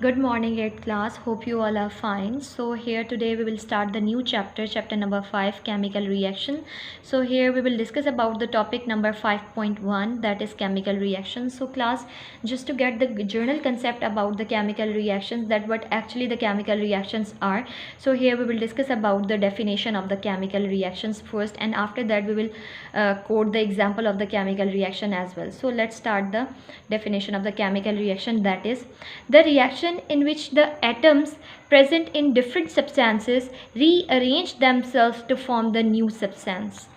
Good morning, 8th class. Hope you all are fine. So here today we will start the new chapter, chapter number 5, chemical reaction. So here we will discuss about the topic number 5.1, that is chemical reactions. So class, just to get the general concept about the chemical reactions, that what actually the chemical reactions are. So here we will discuss about the definition of the chemical reactions first, and after that we will quote the example of the chemical reaction as well. So let's start the definition of the chemical reaction, that is the reaction in which the atoms present in different substances rearrange themselves to form the new substance.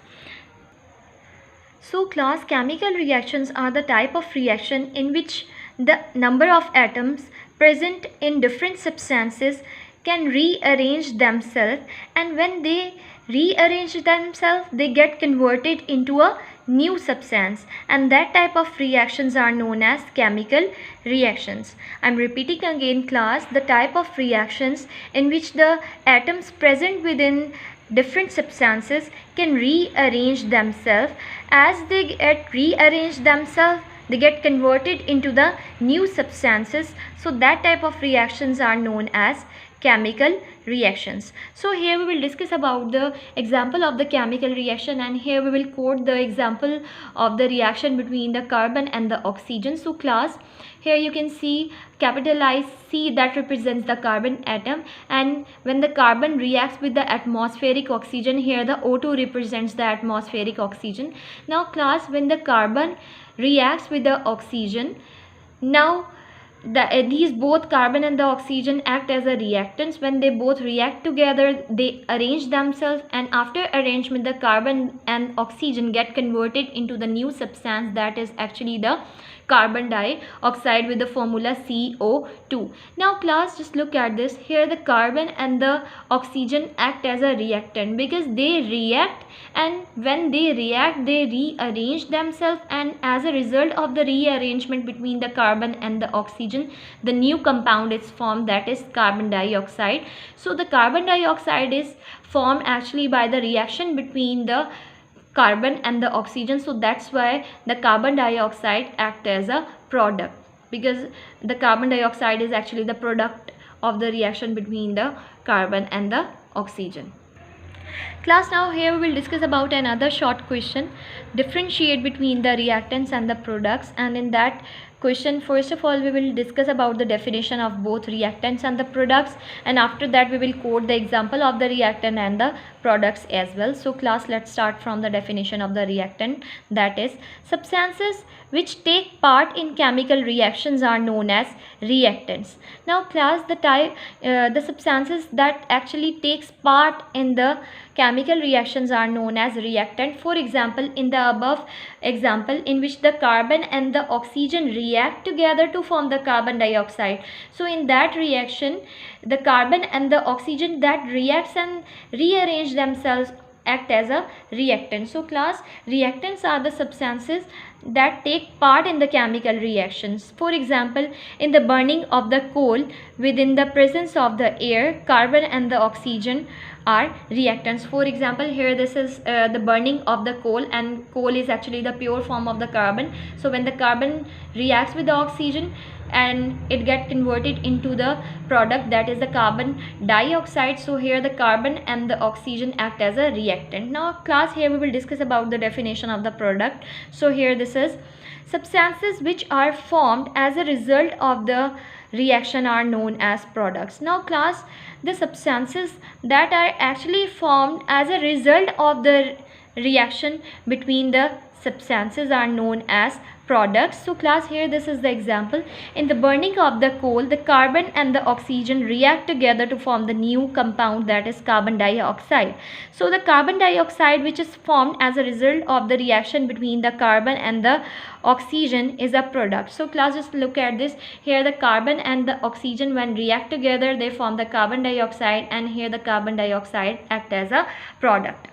So class, chemical reactions are the type of reaction in which the number of atoms present in different substances can rearrange themselves, and when they rearrange themselves they get converted into a new substance, and that type of reactions are known as chemical reactions. I'm repeating again class, the type of reactions in which the atoms present within different substances can rearrange themselves. As they get rearranged themselves, they get converted into the new substances. So that type of reactions are known as chemical reactions. So here we will discuss about the example of the chemical reaction, and here we will quote the example of the reaction between the carbon and the oxygen. So class, here you can see capitalized C, that represents the carbon atom, and when the carbon reacts with the atmospheric oxygen, here the O2 represents the atmospheric oxygen. Now class, when the carbon reacts with the oxygen, now these both carbon and the oxygen act as a reactants. When they both react together, they arrange themselves, and after arrangement the carbon and oxygen get converted into the new substance, that is actually the carbon dioxide with the formula CO2. Now class, just look at this. Here the carbon and the oxygen act as a reactant because they react, and when they react they rearrange themselves, and as a result of the rearrangement between the carbon and the oxygen, the new compound is formed, that is carbon dioxide. So the carbon dioxide is formed actually by the reaction between the carbon and the oxygen. So that's why the carbon dioxide act as a product, because the carbon dioxide is actually the product of the reaction between the carbon and the oxygen. Class, now here we will discuss about another short question, differentiate between the reactants and the products. And in that question, first of all we will discuss about the definition of both reactants and the products, and after that we will quote the example of the reactant and the products as well. So class, let's start from the definition of the reactant, that is substances which take part in chemical reactions are known as reactants. Now class, the substances that actually takes part in the chemical reactions are known as reactant. For example, in the above example in which the carbon and the oxygen react together to form the carbon dioxide, so in that reaction the carbon and the oxygen that reacts and rearrange themselves act as a reactant. So class, reactants are the substances that take part in the chemical reactions. For example, in the burning of the coal, within the presence of the air, carbon and the oxygen are reactants. For example, here this is the burning of the coal, and coal is actually the pure form of the carbon. So when the carbon reacts with the oxygen and it get converted into the product, that is the carbon dioxide. So here the carbon and the oxygen act as a reactant. Now class, here we will discuss about the definition of the product. So here this is substances which are formed as a result of the reaction are known as products. Now class, the substances that are actually formed as a result of the reaction between the substances are known as products. So class, here this is the example. In the burning of the coal, the carbon and the oxygen react together to form the new compound, that is carbon dioxide. So the carbon dioxide which is formed as a result of the reaction between the carbon and the oxygen is a product. So class, just look at this. Here the carbon and the oxygen when react together they form the carbon dioxide, and here the carbon dioxide act as a product.